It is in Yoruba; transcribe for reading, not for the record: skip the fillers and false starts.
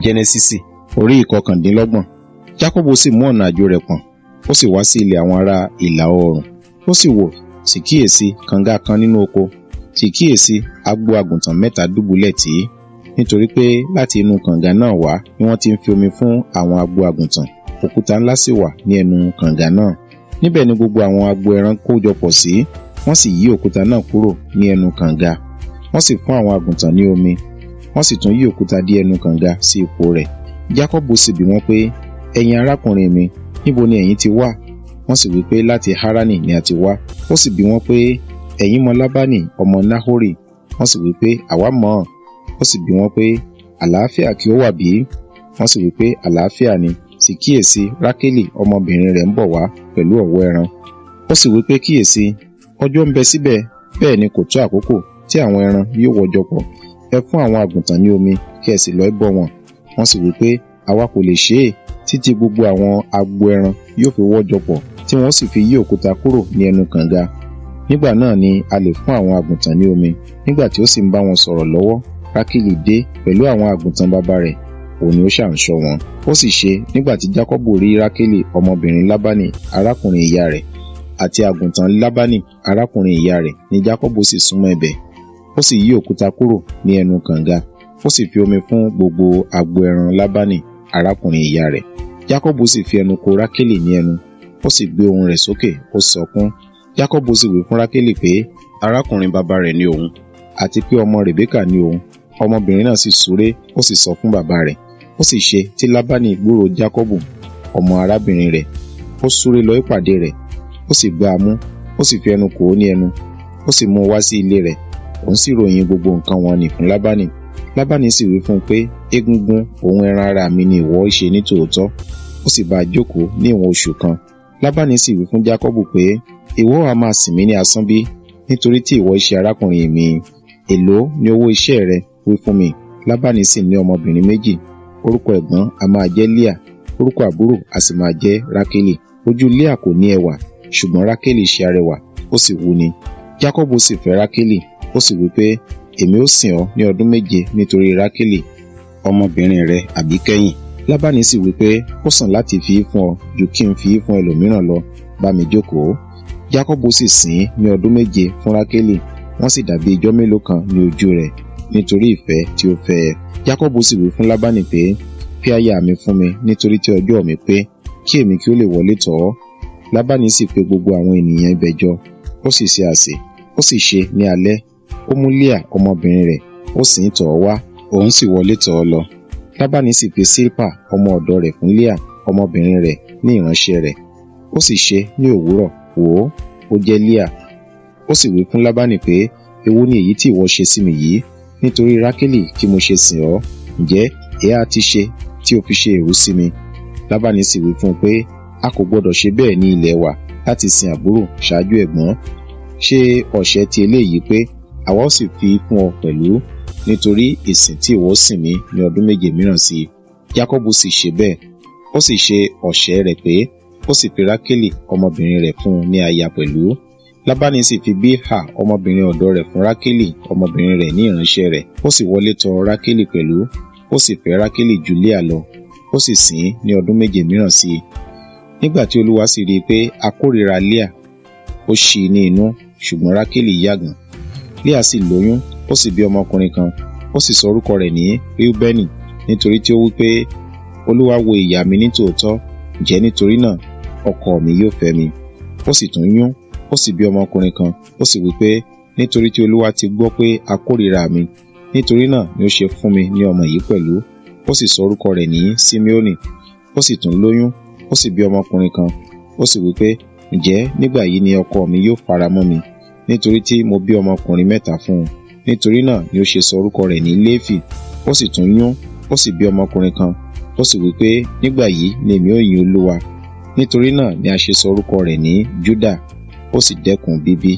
Jẹ́nẹ́sísì orí ìkọkàndínlọ́gbọ̀n. Jákọ́bù sì mú ọ̀nà àjò rẹ̀ pọ̀n, ó sì wá sí ilẹ̀ àwọn ará ìlà oòrùn. Ó sì wò, sì kíyèsí kànga kan nínú oko, sì kíyèsí agbo àgùntàn mẹ́ta dùbúlẹ̀ tì í, nítorí pé láti inú kànga náà wá ni wọ́n ti ń fi omi fún àwọn agbo àgùntàn. Òkúta ńlá sì wà ní ẹnu kànga náà. Níbẹ̀ ni gbogbo àwọn agbo ẹran kójọpọ̀ sí. Wọ́n sì yí òkúta náà kúrò ní ẹnu kànga. Wọ́n sì fún àwọn àgùntàn ní omi. Wọ́n sì tún yí òkúta dí ẹnu kànga sí ipò rẹ̀. Jákọ́bù sì bi wọ́n pé, ẹ̀yin arákùnrin mi, níbo ni ẹ̀yin ti wá? Wọ́n sì wí pé láti Háránì ni a ti wá. Ó sì bi wọ́n pé, ẹ̀yin mọ Lábánì ọmọ Náhórì? Wọ́n sì wí pé, àwa mọ̀ ọ́n. Ó sì bi wọ́n pé, àlàáfíà kí ó wà bí? Wọ́n sì wí pé, àlàáfíà ni. Sì kíyèsí Rákélì ọmọbìnrin rẹ̀ ń bọ̀ wá pẹ̀lú ọ̀wọ́ ẹran. Ó sì wí pé, kíyèsí, ọjọ́ ń bẹ síbẹ̀, bẹ́ẹ̀ ni kò tó àkókò tí àwọn ẹran yóò wọ́jọ pọ̀. Ẹ fún àwọn àgùntàn ní omi, kí ẹ sì lọ bọ́ wọn. Wọ́n sì wí pé, àwa kò lè ṣe é, títí gbogbo àwọn agbo ẹran yóò fi wọ́jọ pọ̀, tí wọ́n sì fi yí òkúta kúrò ní ẹnu kànga. Nígbà náà ni a lè fún àwọn àgùntàn ní omi. Nígbà tí ó sì ń bá wọn sọ̀rọ̀ lọ́wọ́, Rákélì dé pẹ̀lú àwọn àgùntàn bàbá rẹ̀, òun ni ó ṣà ń ṣọ́ wọn. Ó sì ṣe, nígbà tí Jákọ́bù rí Rákélì ọmọbìnrin Lábánì arákùnrin ìyá rẹ̀, àti àgùntàn Lábánì arákùnrin ìyá rẹ̀, ni Jákọ́bù sì súnmọ́ ibẹ̀. Ó sì yí òkúta kúrò ní ẹnu kànga, ó sì fi omi fún gbogbo agbo ẹran Lábánì arákùnrin ìyá rẹ̀. Jákọ́bù sì fi ẹnu kò Rákélì ní ẹnu, ó sì gbé ohùn rẹ̀ sókè, ó sọkún. Jákọ́bù sì wí fún Rákélì pé arákùnrin bàbá rẹ̀ ni òun, àti pé ọmọ Rèbékà ni òun. Ọmọbìnrin náà sì súré, ó sì sọ fún bàbá rẹ̀. Ó sì ṣe, tí Lábánì gbúròó Jákọ́bù ọmọ arábìnrin rẹ̀, ó súré lọ ìpàdé rẹ̀, ó sì gbá a mú, ó sì fi ẹnu kò ó ní ẹnu, ó sì mú un wá sí ilé rẹ̀. Òun sì ròyìn gbogbo nǹkan wọn nì fún Lábánì. Lábánì sì wí fún un pé, egungun òun ẹran ara mi ni ìwọ ṣe ní tòótọ́. Ó sì bá a jókòó ní ìwọ̀n oṣù kan. Lábánì sì wí fún Jákọ́bù pé, ìwọ á máa sìn mí ní asán bí? Nítorí tí ìwọ ṣe arákùnrin mi. Èló ni owó iṣẹ́ rẹ? Wí fún mi. Lábánì sì ní ọmọbìnrin méjì. Orúkọ ẹ̀gbọ́n a máa jẹ́ Líà, orúkọ àbúrò a sì máa jẹ́ Rákélì. Ojú Líà kò ní ẹwà, ṣùgbọ́n Rákélì ṣe arẹwà, ó sì wuni. Jákọ́bù sì fẹ́ Rákélì, ó sì wí pé, èmi ó sìn ọ́ ní ọdún 7 nítorí Rákélì ọmọbìnrin rẹ àbíkẹ́yìn. Lábánì sì wí pé, ó sàn láti fi í fún ọ ju kí n fi í fún ẹlòmíràn lọ. Bá mi jókòó. Jákọ́bù sì sìn ín ní ọdún 7 fún Rákélì. Wọ́n sì dàbí ijọ́ mélòó kan ní ojú rẹ̀, nítorí ìfẹ́ tí ó fẹ́ ẹ. Jákọ́bù sì wí fún Lábánì pé, fi aya mi fún mi, nítorí tí ọjọ́ mi pé, kí èmi kí ó lè wọlé tọ̀ ọ́. Lábánì sì pe gbogbo àwọn ènìyàn ibẹ̀ jọ, ó sì ṣe àsè. Ó sì ṣe ní alẹ́, ó mú Líà ọmọbìnrin rẹ̀, ó sì ń tọ̀ ọ́ wá, òun sì wọlé tọ̀ ọ́ lọ. Lábánì sì fi Sílpà ọmọ ọ̀dọ̀ rẹ̀ fún Líà ọmọbìnrin rẹ̀ ní ìránṣẹ́ rẹ̀. Ó sì ṣe ní òwúrọ̀, wò ó jẹ́ Líà. Ó sì wí fún Lábánì pé, èwo ni èyí tí ìwọ ṣe sí mi yìí? Nítorí Rákélì kí mo ṣe sìn ọ́. Ǹjẹ́ èéha ti ṣe tí o fi ṣe èrú sí mi? Lábánì sì wí fún un pé, a kò gbọdọ̀ ṣe bẹ́ẹ̀ ní ilẹ̀ wa, láti sin àbúrò ṣáájú ẹ̀gbọ́n. Ṣé ọ̀ṣẹ́ ti eléyìí pé àwa ó sì fi fún ọ pẹ̀lú, nítorí ìsìn tí ìwọ sìn mí ní ọdún 7 mìíràn sí i. Jákọ́bù sì ṣe bẹ́ẹ̀. Ó sì ṣe ọ̀ṣẹ́ rẹ̀ pé, ó sì fi Rákélì ọmọbìnrin rẹ̀ fún un ní aya pẹ̀lú. Lábánì sì fi Bílhà ọmọbìnrin ọ̀dọ̀ rẹ̀ fún Rákélì ọmọbìnrin rẹ̀ ní ìránṣẹ́ rẹ̀. Ó sì wọlé tọ̀ Rákélì pẹ̀lú. Ó sì fẹ́ Rákélì ju Líà lọ. Ó sì sìn ín ní ọdún 7 mìíràn sí i. Nígbà tí Olúwa sì rí i pé a kórìíra Líà, ó ṣí i ní inú, ṣùgbọ́n Rákélì yàgàn. Líà sì lóyún, ó sì bí ọmọkùnrin kan. Ó sì sọ orúkọ rẹ̀ ní Réúbẹ́nì, nítorí tí ó wí pé, Olúwa wo ìyà mi ní tòótọ́, ǹjẹ́ nítorí náà ọkọ mi yóò fẹ́ mi. Ó sì tún yún, ó sì bí ọmọkùnrin kan. Ó sì wí pé, nítorí tí Olúwa ti gbọ́ pé a kórìíra mi, nítorí náà ni ó ṣe fún mi ní ọmọ yìí pẹ̀lú. Ó sì sọ orúkọ rẹ̀ ní Síméónì. Ó sì tún lóyún, ó sì bí ọmọkùnrin kan. Ó sì wí pé, ǹjẹ́ nígbà yìí ni ọkọ mi yóò fara mọ́ mi, nítorí tí mo bí ọmọkùnrin 3 fún un. Nítorí náà ni ó ṣe sọ orúkọ rẹ̀ ní Léfì. Ó sì tún yún, ó sì bí ọmọkùnrin kan. Ó sì wí pé, nígbà yìí ni èmi ó yin Olúwa. Nítorí náà ni a ṣe sọ orúkọ rẹ̀ ní Júdà. Ó sì dẹ́kun bíbí.